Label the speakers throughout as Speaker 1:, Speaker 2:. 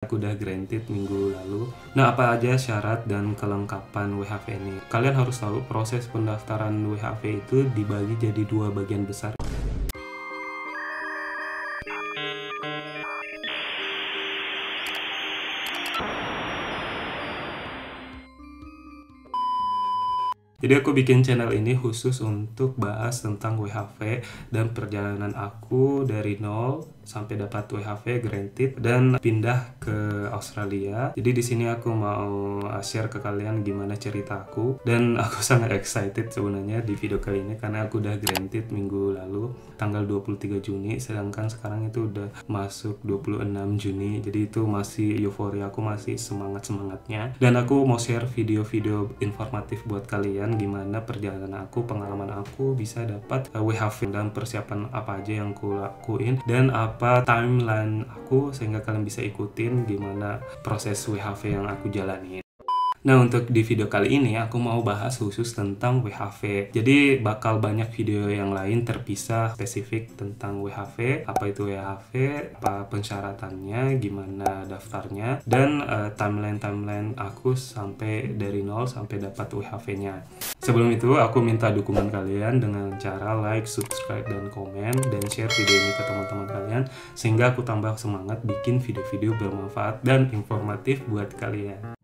Speaker 1: Aku udah granted minggu lalu. Nah, apa aja syarat dan kelengkapan WHV ini? Kalian harus tahu proses pendaftaran WHV itu dibagi jadi dua bagian besar. Jadi aku bikin channel ini khusus untuk bahas tentang WHV dan perjalanan aku dari nol sampai dapat WHV granted dan pindah ke Australia. Jadi di sini aku mau share ke kalian gimana cerita aku, dan aku sangat excited sebenarnya di video kali ini karena aku udah granted minggu lalu tanggal 23 Juni, sedangkan sekarang itu udah masuk 26 Juni. Jadi itu masih euforia, aku masih semangat-semangatnya, dan aku mau share video-video informatif buat kalian gimana perjalanan aku, pengalaman aku bisa dapat WHV dan persiapan apa aja yang aku lakuin dan apa timeline aku sehingga kalian bisa ikutin gimana proses WHV yang aku jalani. Nah, untuk di video kali ini aku mau bahas khusus tentang WHV. Jadi bakal banyak video yang lain terpisah spesifik tentang WHV, apa itu WHV, apa persyaratannya, gimana daftarnya, dan timeline aku sampai dari nol sampai dapat WHV-nya. Sebelum itu, aku minta dukungan kalian dengan cara like, subscribe, dan komen, dan share video ini ke teman-teman kalian sehingga aku tambah semangat bikin video-video bermanfaat dan informatif buat kalian.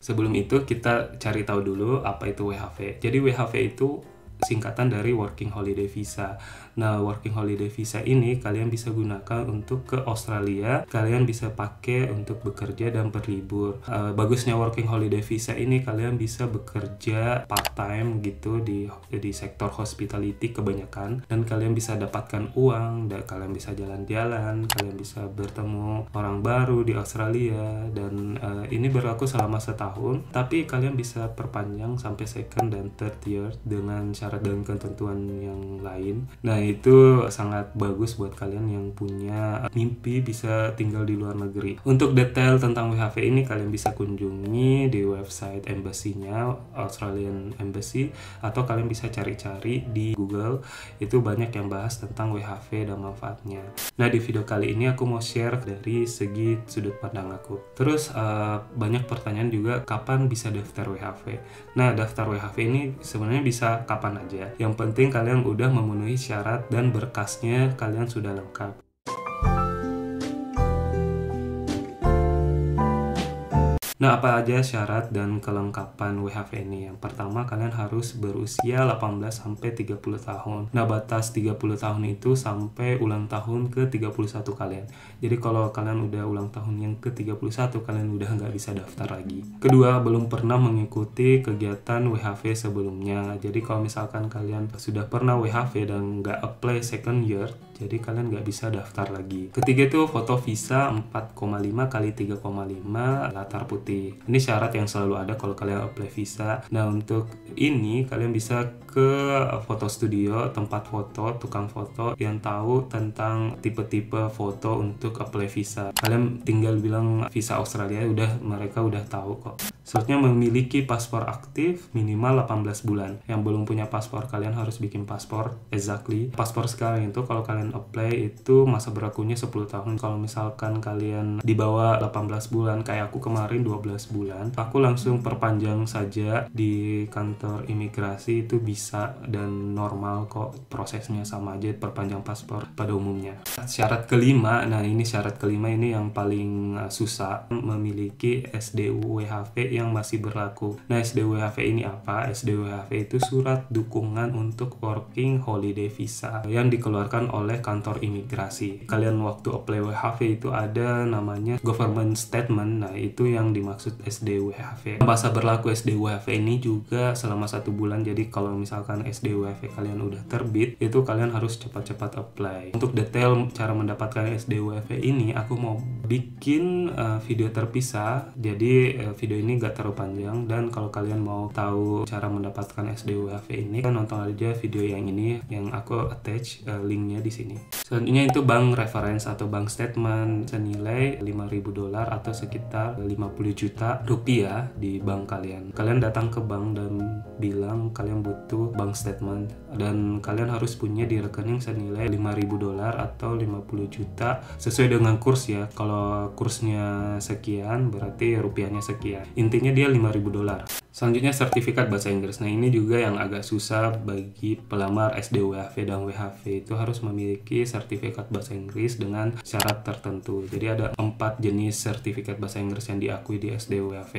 Speaker 1: Sebelum itu kita cari tahu dulu apa itu WHV. Jadi WHV itu singkatan dari Working Holiday Visa. Nah, Working Holiday Visa ini kalian bisa gunakan untuk ke Australia. Kalian bisa pakai untuk bekerja dan berlibur. Bagusnya Working Holiday Visa ini kalian bisa bekerja part-time gitu di sektor hospitality kebanyakan. Dan kalian bisa dapatkan uang, dan kalian bisa jalan-jalan, kalian bisa bertemu orang baru di Australia. Dan ini berlaku selama setahun. Tapi kalian bisa perpanjang sampai second dan third year dengan syarat dan ketentuan yang lain. Nah, itu sangat bagus buat kalian yang punya mimpi bisa tinggal di luar negeri. Untuk detail tentang WHV ini kalian bisa kunjungi di website embassy-nya, Australian Embassy, atau kalian bisa cari-cari di Google. Itu banyak yang bahas tentang WHV dan manfaatnya. Nah, di video kali ini aku mau share dari segi sudut pandang aku. Terus banyak pertanyaan juga, kapan bisa daftar WHV? Nah, daftar WHV ini sebenarnya bisa kapan aja. Yang penting kalian udah memenuhi syarat dan berkasnya kalian sudah lengkap. Nah, apa aja syarat dan kelengkapan WHV ini? Yang pertama, kalian harus berusia 18 sampai 30 tahun. Nah, batas 30 tahun itu sampai ulang tahun ke-31 kalian. Jadi kalau kalian udah ulang tahun yang ke-31, kalian udah nggak bisa daftar lagi. Kedua, belum pernah mengikuti kegiatan WHV sebelumnya. Jadi kalau misalkan kalian sudah pernah WHV dan nggak apply second year, jadi kalian nggak bisa daftar lagi. Ketiga itu foto visa 4,5 kali 3,5 latar putih. Ini syarat yang selalu ada kalau kalian apply visa. Nah, untuk ini kalian bisa ke foto studio, tempat foto, tukang foto yang tahu tentang tipe-tipe foto untuk apply visa. Kalian tinggal bilang visa Australia, mereka udah tahu kok. Selanjutnya, memiliki paspor aktif minimal 18 bulan. Yang belum punya paspor, kalian harus bikin paspor exactly. Paspor sekarang itu kalau kalian apply itu masa berlakunya 10 tahun. Kalau misalkan kalian di bawah 18 bulan, kayak aku kemarin 12 bulan, aku langsung perpanjang saja di kantor imigrasi, itu bisa dan normal kok, prosesnya sama aja perpanjang paspor pada umumnya. Syarat kelima, nah ini syarat kelima ini yang paling susah, memiliki SDWHV yang masih berlaku. Nah, SDWHV ini apa? SDWHV itu surat dukungan untuk Working Holiday Visa yang dikeluarkan oleh kantor imigrasi. Kalian waktu apply WHV itu ada namanya government statement. Nah, itu yang dimaksud SDWHV. Masa berlaku SDWHV ini juga selama 1 bulan. Jadi kalau misalkan SDWHV kalian udah terbit, itu kalian harus cepat-cepat apply. Untuk detail cara mendapatkan SDWHV ini, aku mau bikin video terpisah. Jadi video ini gak terlalu panjang, dan kalau kalian mau tahu cara mendapatkan SDWHV ini, kan nonton aja video yang ini yang aku attach linknya di sini. Selanjutnya itu bank reference atau bank statement senilai $5.000 atau sekitar 50 juta rupiah di bank kalian. Kalian datang ke bank dan bilang kalian butuh bank statement dan kalian harus punya di rekening senilai $5.000 atau 50 juta sesuai dengan kurs ya. Kalau kursnya sekian berarti rupiahnya sekian. Intinya dia $5.000. Selanjutnya sertifikat bahasa Inggris. Nah ini juga yang agak susah bagi pelamar SD WHV dan WHV, itu harus memiliki sertifikat bahasa Inggris dengan syarat tertentu. Jadi ada 4 jenis sertifikat bahasa Inggris yang diakui di SD WHV.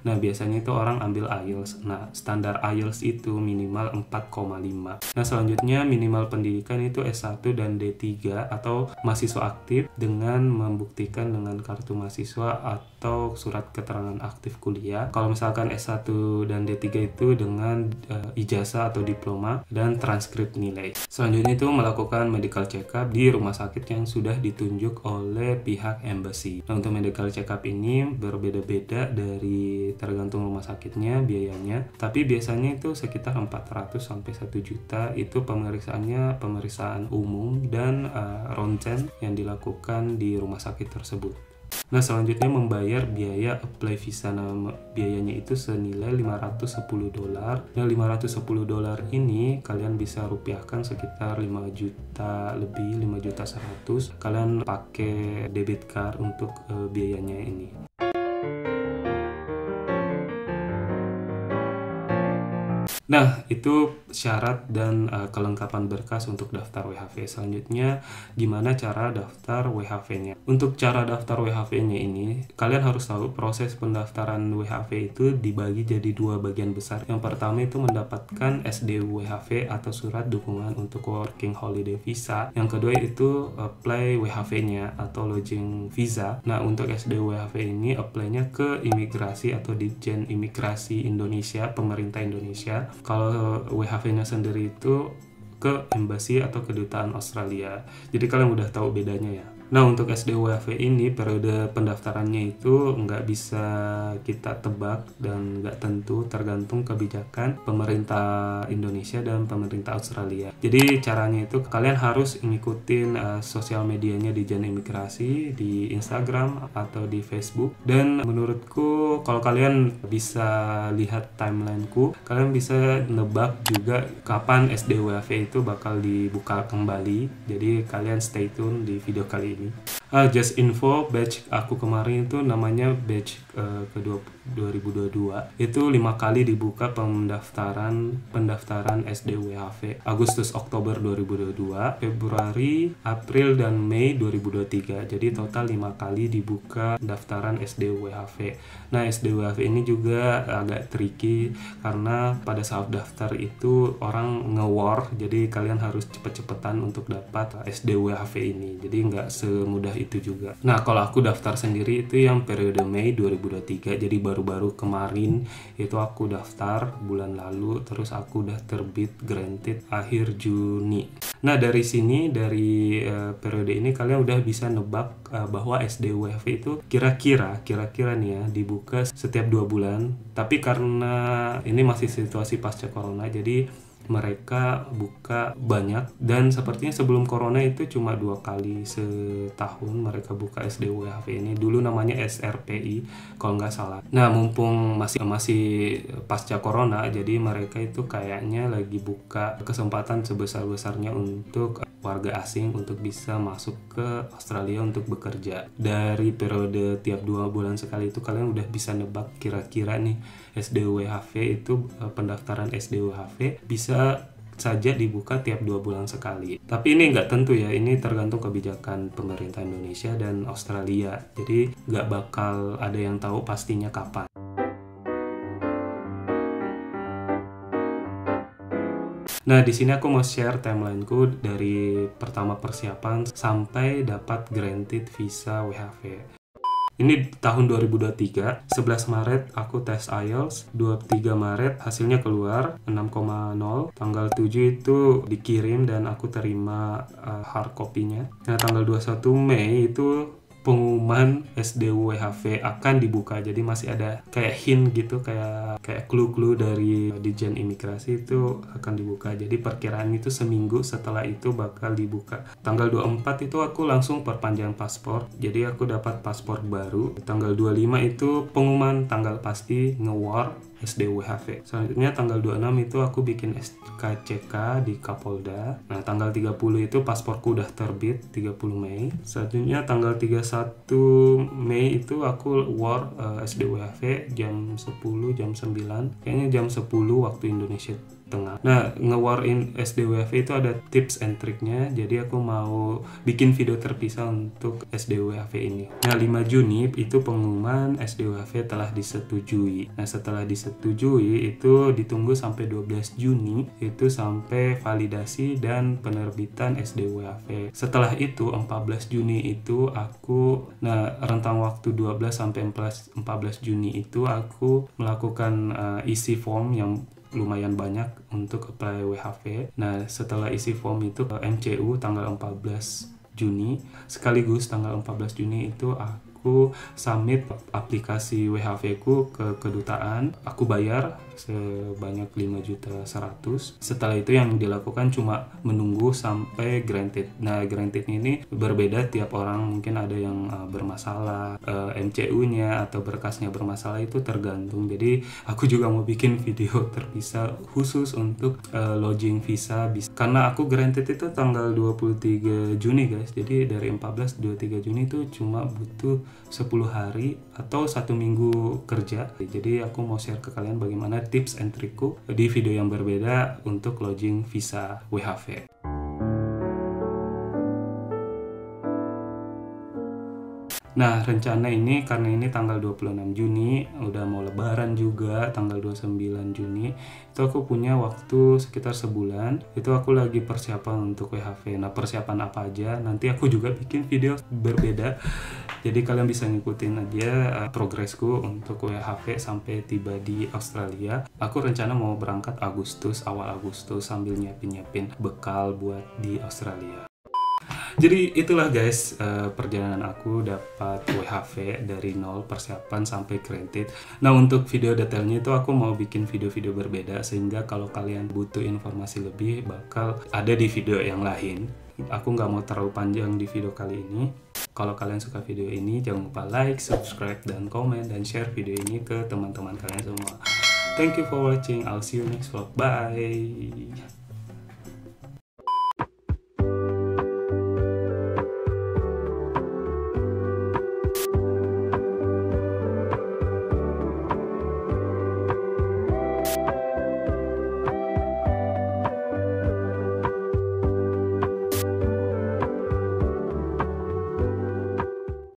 Speaker 1: Nah biasanya itu orang ambil IELTS. Nah standar IELTS itu minimal 4,5. Nah selanjutnya minimal pendidikan itu S1 dan D3 atau mahasiswa aktif dengan membuktikan dengan kartu mahasiswa atau surat keterangan aktif kuliah. Kalau misalkan S1 dan D3 itu dengan ijazah atau diploma dan transkrip nilai. Selanjutnya itu melakukan medical check up di rumah sakit yang sudah ditunjuk oleh pihak embassy. Nah untuk medical check up ini berbeda-beda dari tergantung rumah sakitnya biayanya, tapi biasanya itu sekitar 400 sampai 1 juta. Itu pemeriksaannya pemeriksaan umum dan ronsen yang dilakukan di rumah sakit tersebut. Nah selanjutnya membayar biaya apply visa. Nah biayanya itu senilai $510. Nah $510 ini kalian bisa rupiahkan sekitar 5 juta lebih, 5 juta 100. Kalian pakai debit card untuk biayanya ini. Nah, itu syarat dan kelengkapan berkas untuk daftar WHV. Selanjutnya, gimana cara daftar WHV-nya? Untuk cara daftar WHV-nya ini, kalian harus tahu proses pendaftaran WHV itu dibagi jadi 2 bagian besar. Yang pertama itu mendapatkan SD WHV atau surat dukungan untuk working holiday visa. Yang kedua itu apply WHV-nya atau lodging visa. Nah, untuk SD WHV ini apply-nya ke imigrasi atau Ditjen Imigrasi Indonesia, pemerintah Indonesia. Kalau WHV-nya sendiri itu ke embassy atau kedutaan Australia. Jadi kalian udah tahu bedanya ya. Nah untuk SD WHV ini periode pendaftarannya itu nggak bisa kita tebak dan nggak tentu, tergantung kebijakan pemerintah Indonesia dan pemerintah Australia. Jadi caranya itu kalian harus ngikutin sosial medianya Ditjen Imigrasi di Instagram atau di Facebook. Dan menurutku kalau kalian bisa lihat timelineku, kalian bisa nebak juga kapan SD WHV itu bakal dibuka kembali. Jadi kalian stay tune di video kali ini. Just info, batch aku kemarin itu namanya batch kedua 2022. Itu 5 kali dibuka pendaftaran SD WHV. Agustus, Oktober 2022, Februari, April, dan Mei 2023. Jadi total 5 kali dibuka pendaftaran SD WHV. Nah SD WHV ini juga agak tricky karena pada saat daftar itu orang nge-war. Jadi kalian harus cepet-cepetan untuk dapat SD WHV ini. Jadi nggak semudah itu juga. Nah kalau aku daftar sendiri itu yang periode Mei 2023. Jadi baru-baru kemarin itu aku daftar bulan lalu, terus aku udah terbit granted akhir Juni. Nah dari sini, dari periode ini kalian udah bisa nebak bahwa SD WHV itu kira-kira nih ya dibuka setiap 2 bulan. Tapi karena ini masih situasi pasca corona, jadi mereka buka banyak, dan sepertinya sebelum corona itu cuma 2 kali setahun mereka buka SD WHV ini. Dulu namanya SRPI kalau nggak salah. Nah mumpung masih pasca corona, jadi mereka itu kayaknya lagi buka kesempatan sebesar-besarnya untuk warga asing untuk bisa masuk ke Australia untuk bekerja. Dari periode tiap 2 bulan sekali itu kalian udah bisa nebak kira-kira nih SD WHV itu pendaftaran SD WHV bisa saja dibuka tiap 2 bulan sekali. Tapi ini nggak tentu ya, ini tergantung kebijakan pemerintah Indonesia dan Australia. Jadi nggak bakal ada yang tahu pastinya kapan. Nah, di sini aku mau share timelineku dari pertama persiapan sampai dapat granted visa WHV. Ini tahun 2023, 11 Maret aku tes IELTS, 23 Maret hasilnya keluar 6,0, tanggal 7 itu dikirim dan aku terima hard copy-nya. Nah, tanggal 21 Mei itu pengumuman SDWHV akan dibuka. Jadi masih ada kayak hint gitu, kayak clue-clue dari Ditjen Imigrasi itu akan dibuka. Jadi perkiraan itu seminggu setelah itu bakal dibuka. Tanggal 24 itu aku langsung perpanjang paspor. Jadi aku dapat paspor baru. Tanggal 25 itu pengumuman tanggal pasti nge-war SDWHV. Selanjutnya tanggal 26 itu aku bikin SKCK di Kapolda. Nah, tanggal 30 itu pasporku udah terbit, 30 Mei. Selanjutnya tanggal 31 Mei itu aku war SDWHV jam 10, jam 9. Kayaknya jam 10 waktu Indonesia Tengah. Nah, nge-war-in SDWHV itu ada tips and triknya. Jadi aku mau bikin video terpisah untuk SDWHV ini. Nah, 5 Juni itu pengumuman SDWHV telah disetujui. Nah, setelah disetujui itu ditunggu sampai 12 Juni itu sampai validasi dan penerbitan SDWHV. Setelah itu 14 Juni itu aku, nah rentang waktu 12 sampai 14 Juni itu aku melakukan isi form yang lumayan banyak untuk apply WHV. Nah, setelah isi form itu ke MCU tanggal 14 Juni, sekaligus tanggal 14 Juni itu aku submit aplikasi WHV ku ke kedutaan. Aku bayar sebanyak 5.100.000. Setelah itu yang dilakukan cuma menunggu sampai granted. Nah, granted ini berbeda tiap orang. Mungkin ada yang bermasalah, MCU-nya atau berkasnya bermasalah, itu tergantung. Jadi aku juga mau bikin video terpisah khusus untuk lodging visa. Karena aku granted itu tanggal 23 Juni guys. Jadi dari 14-23 Juni itu cuma butuh 10 hari atau 1 minggu kerja. Jadi aku mau share ke kalian bagaimana tips and trikku di video yang berbeda untuk lodging visa WHV. Nah, rencana ini karena ini tanggal 26 Juni, udah mau lebaran juga, tanggal 29 Juni, itu aku punya waktu sekitar sebulan. Itu aku lagi persiapan untuk WHV. Nah, persiapan apa aja? Nanti aku juga bikin video berbeda. Jadi kalian bisa ngikutin aja progresku untuk WHV sampai tiba di Australia. Aku rencana mau berangkat Agustus, awal Agustus, sambil nyiapin bekal buat di Australia. Jadi itulah guys perjalanan aku dapat WHV dari nol, persiapan sampai granted. Nah, untuk video detailnya itu aku mau bikin video-video berbeda, sehingga kalau kalian butuh informasi lebih bakal ada di video yang lain. Aku nggak mau terlalu panjang di video kali ini. Kalau kalian suka video ini, jangan lupa like, subscribe, dan komen, dan share video ini ke teman-teman kalian semua. Thank you for watching. I'll see you next vlog. Bye.